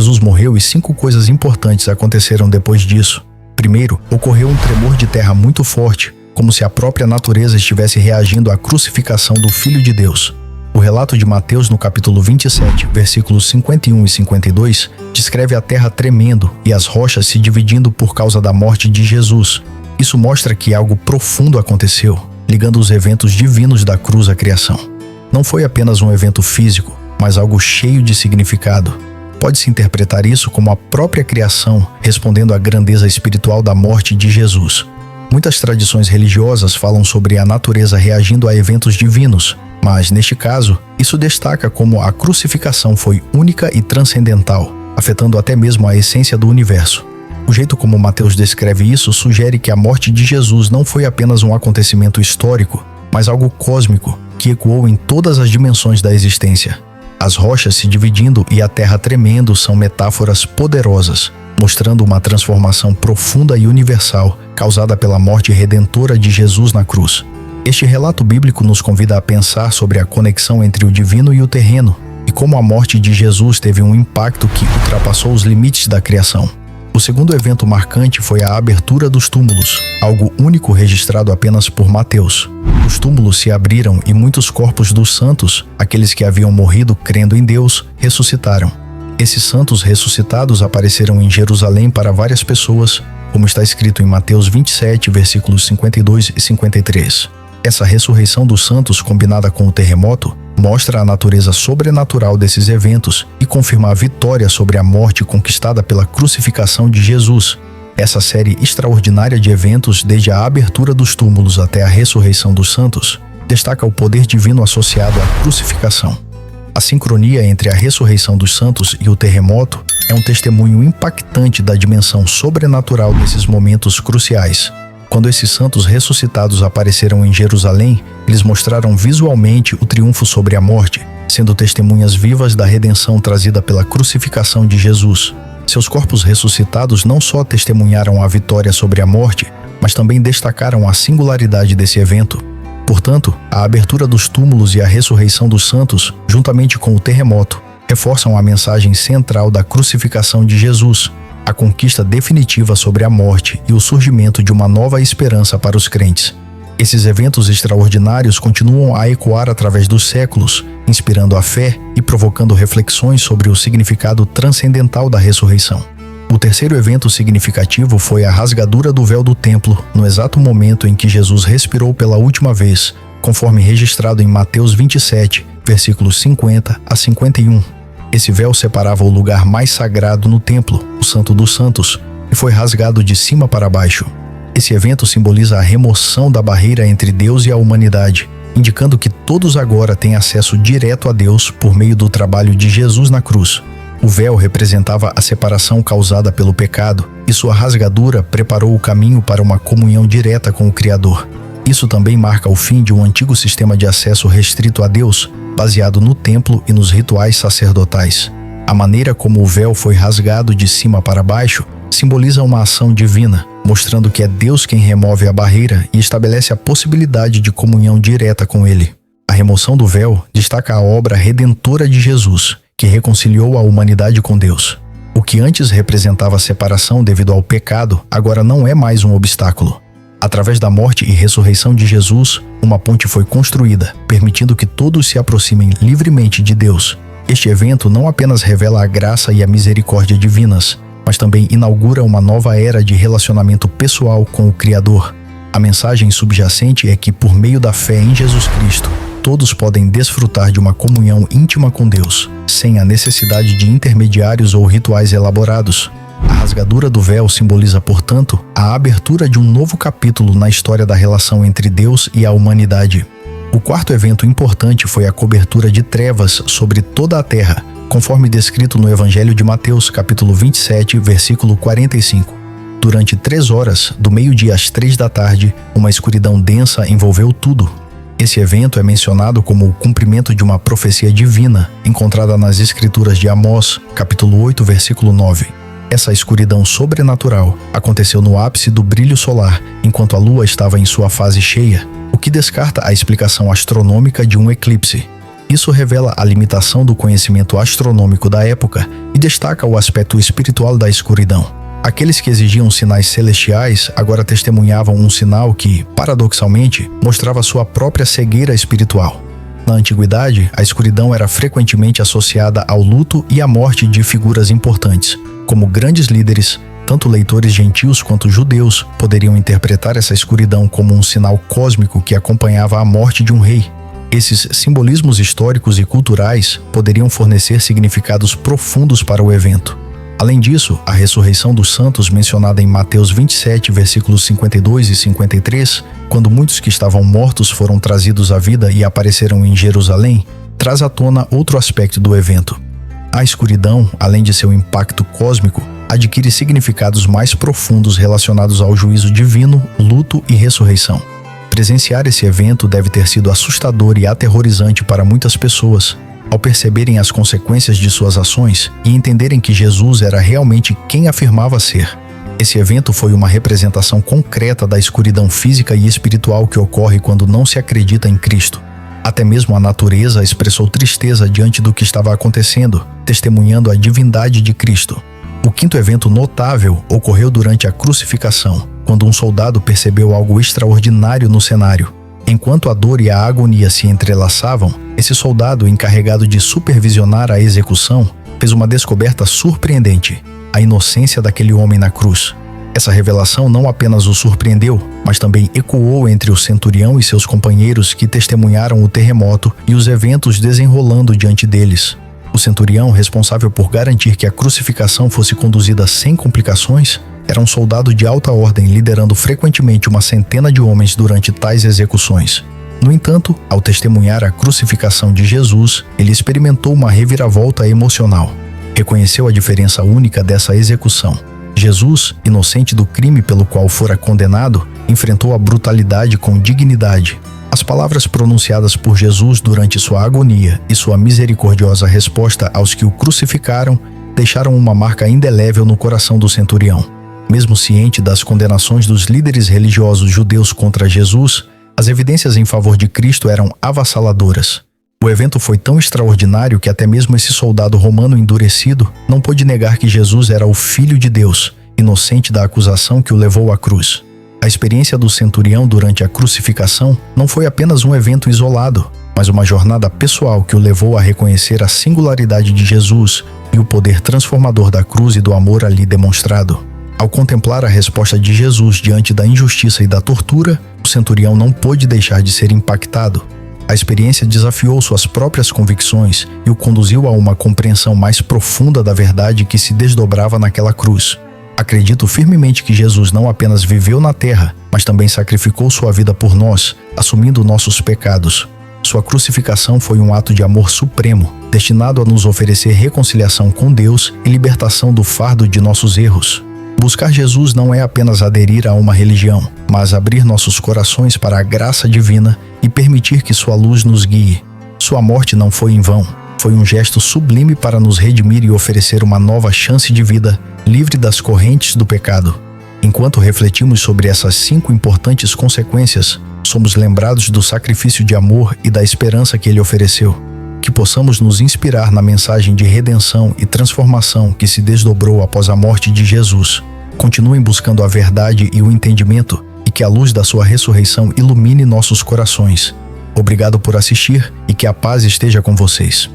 Jesus morreu e 5 coisas importantes aconteceram depois disso. Primeiro, ocorreu um tremor de terra muito forte, como se a própria natureza estivesse reagindo à crucificação do Filho de Deus. O relato de Mateus no capítulo 27, versículos 51 e 52, descreve a terra tremendo e as rochas se dividindo por causa da morte de Jesus. Isso mostra que algo profundo aconteceu, ligando os eventos divinos da cruz à criação. Não foi apenas um evento físico, mas algo cheio de significado. Pode-se interpretar isso como a própria criação respondendo à grandeza espiritual da morte de Jesus. Muitas tradições religiosas falam sobre a natureza reagindo a eventos divinos, mas, neste caso, isso destaca como a crucificação foi única e transcendental, afetando até mesmo a essência do universo. O jeito como Mateus descreve isso sugere que a morte de Jesus não foi apenas um acontecimento histórico, mas algo cósmico, que ecoou em todas as dimensões da existência. As rochas se dividindo e a terra tremendo são metáforas poderosas, mostrando uma transformação profunda e universal causada pela morte redentora de Jesus na cruz. Este relato bíblico nos convida a pensar sobre a conexão entre o divino e o terreno, e como a morte de Jesus teve um impacto que ultrapassou os limites da criação. O segundo evento marcante foi a abertura dos túmulos, algo único registrado apenas por Mateus. Os túmulos se abriram e muitos corpos dos santos, aqueles que haviam morrido crendo em Deus, ressuscitaram. Esses santos ressuscitados apareceram em Jerusalém para várias pessoas, como está escrito em Mateus 27, versículos 52 e 53. Essa ressurreição dos santos, combinada com o terremoto, mostra a natureza sobrenatural desses eventos e confirma a vitória sobre a morte conquistada pela crucificação de Jesus. Essa série extraordinária de eventos, desde a abertura dos túmulos até a ressurreição dos santos, destaca o poder divino associado à crucificação. A sincronia entre a ressurreição dos santos e o terremoto é um testemunho impactante da dimensão sobrenatural desses momentos cruciais. Quando esses santos ressuscitados apareceram em Jerusalém, eles mostraram visualmente o triunfo sobre a morte, sendo testemunhas vivas da redenção trazida pela crucificação de Jesus. Seus corpos ressuscitados não só testemunharam a vitória sobre a morte, mas também destacaram a singularidade desse evento. Portanto, a abertura dos túmulos e a ressurreição dos santos, juntamente com o terremoto, reforçam a mensagem central da crucificação de Jesus, a conquista definitiva sobre a morte e o surgimento de uma nova esperança para os crentes. Esses eventos extraordinários continuam a ecoar através dos séculos, inspirando a fé e provocando reflexões sobre o significado transcendental da ressurreição. O terceiro evento significativo foi a rasgadura do véu do templo, no exato momento em que Jesus respirou pela última vez, conforme registrado em Mateus 27, versículos 50 a 51. Esse véu separava o lugar mais sagrado no templo, o Santo dos Santos, e foi rasgado de cima para baixo. Esse evento simboliza a remoção da barreira entre Deus e a humanidade, indicando que todos agora têm acesso direto a Deus por meio do trabalho de Jesus na cruz. O véu representava a separação causada pelo pecado, e sua rasgadura preparou o caminho para uma comunhão direta com o Criador. Isso também marca o fim de um antigo sistema de acesso restrito a Deus, baseado no templo e nos rituais sacerdotais. A maneira como o véu foi rasgado de cima para baixo simboliza uma ação divina, mostrando que é Deus quem remove a barreira e estabelece a possibilidade de comunhão direta com Ele. A remoção do véu destaca a obra redentora de Jesus, que reconciliou a humanidade com Deus. O que antes representava separação devido ao pecado, agora não é mais um obstáculo. Através da morte e ressurreição de Jesus, uma ponte foi construída, permitindo que todos se aproximem livremente de Deus. Este evento não apenas revela a graça e a misericórdia divinas, mas também inaugura uma nova era de relacionamento pessoal com o Criador. A mensagem subjacente é que, por meio da fé em Jesus Cristo, todos podem desfrutar de uma comunhão íntima com Deus, sem a necessidade de intermediários ou rituais elaborados. A rasgadura do véu simboliza, portanto, a abertura de um novo capítulo na história da relação entre Deus e a humanidade. O quarto evento importante foi a cobertura de trevas sobre toda a terra, conforme descrito no Evangelho de Mateus, capítulo 27, versículo 45. Durante 3 horas, do meio-dia às 3 da tarde, uma escuridão densa envolveu tudo. Esse evento é mencionado como o cumprimento de uma profecia divina, encontrada nas Escrituras de Amós, capítulo 8, versículo 9. Essa escuridão sobrenatural aconteceu no ápice do brilho solar, enquanto a lua estava em sua fase cheia, o que descarta a explicação astronômica de um eclipse. Isso revela a limitação do conhecimento astronômico da época e destaca o aspecto espiritual da escuridão. Aqueles que exigiam sinais celestiais agora testemunhavam um sinal que, paradoxalmente, mostrava sua própria cegueira espiritual. Na antiguidade, a escuridão era frequentemente associada ao luto e à morte de figuras importantes. Como grandes líderes, tanto leitores gentios quanto judeus poderiam interpretar essa escuridão como um sinal cósmico que acompanhava a morte de um rei. Esses simbolismos históricos e culturais poderiam fornecer significados profundos para o evento. Além disso, a ressurreição dos santos mencionada em Mateus 27, versículos 52 e 53, quando muitos que estavam mortos foram trazidos à vida e apareceram em Jerusalém, traz à tona outro aspecto do evento. A escuridão, além de seu impacto cósmico, adquire significados mais profundos relacionados ao juízo divino, luto e ressurreição. Presenciar esse evento deve ter sido assustador e aterrorizante para muitas pessoas, ao perceberem as consequências de suas ações e entenderem que Jesus era realmente quem afirmava ser. Esse evento foi uma representação concreta da escuridão física e espiritual que ocorre quando não se acredita em Cristo. Até mesmo a natureza expressou tristeza diante do que estava acontecendo, testemunhando a divindade de Cristo. O quinto evento notável ocorreu durante a crucificação, quando um soldado percebeu algo extraordinário no cenário. Enquanto a dor e a agonia se entrelaçavam, esse soldado, encarregado de supervisionar a execução, fez uma descoberta surpreendente: a inocência daquele homem na cruz. Essa revelação não apenas o surpreendeu, mas também ecoou entre o centurião e seus companheiros que testemunharam o terremoto e os eventos desenrolando diante deles. O centurião, responsável por garantir que a crucificação fosse conduzida sem complicações, era um soldado de alta ordem liderando frequentemente uma centena de homens durante tais execuções. No entanto, ao testemunhar a crucificação de Jesus, ele experimentou uma reviravolta emocional. Reconheceu a diferença única dessa execução. Jesus, inocente do crime pelo qual fora condenado, enfrentou a brutalidade com dignidade. As palavras pronunciadas por Jesus durante sua agonia e sua misericordiosa resposta aos que o crucificaram deixaram uma marca indelével no coração do centurião. Mesmo ciente das condenações dos líderes religiosos judeus contra Jesus, as evidências em favor de Cristo eram avassaladoras. O evento foi tão extraordinário que até mesmo esse soldado romano endurecido não pôde negar que Jesus era o Filho de Deus, inocente da acusação que o levou à cruz. A experiência do centurião durante a crucificação não foi apenas um evento isolado, mas uma jornada pessoal que o levou a reconhecer a singularidade de Jesus e o poder transformador da cruz e do amor ali demonstrado. Ao contemplar a resposta de Jesus diante da injustiça e da tortura, o centurião não pôde deixar de ser impactado. A experiência desafiou suas próprias convicções e o conduziu a uma compreensão mais profunda da verdade que se desdobrava naquela cruz. Acredito firmemente que Jesus não apenas viveu na terra, mas também sacrificou sua vida por nós, assumindo nossos pecados. Sua crucificação foi um ato de amor supremo, destinado a nos oferecer reconciliação com Deus e libertação do fardo de nossos erros. Buscar Jesus não é apenas aderir a uma religião, mas abrir nossos corações para a graça divina e permitir que sua luz nos guie. Sua morte não foi em vão. Foi um gesto sublime para nos redimir e oferecer uma nova chance de vida, livre das correntes do pecado. Enquanto refletimos sobre essas 5 importantes consequências, somos lembrados do sacrifício de amor e da esperança que ele ofereceu. Que possamos nos inspirar na mensagem de redenção e transformação que se desdobrou após a morte de Jesus. Continuem buscando a verdade e o entendimento e que a luz da sua ressurreição ilumine nossos corações. Obrigado por assistir e que a paz esteja com vocês.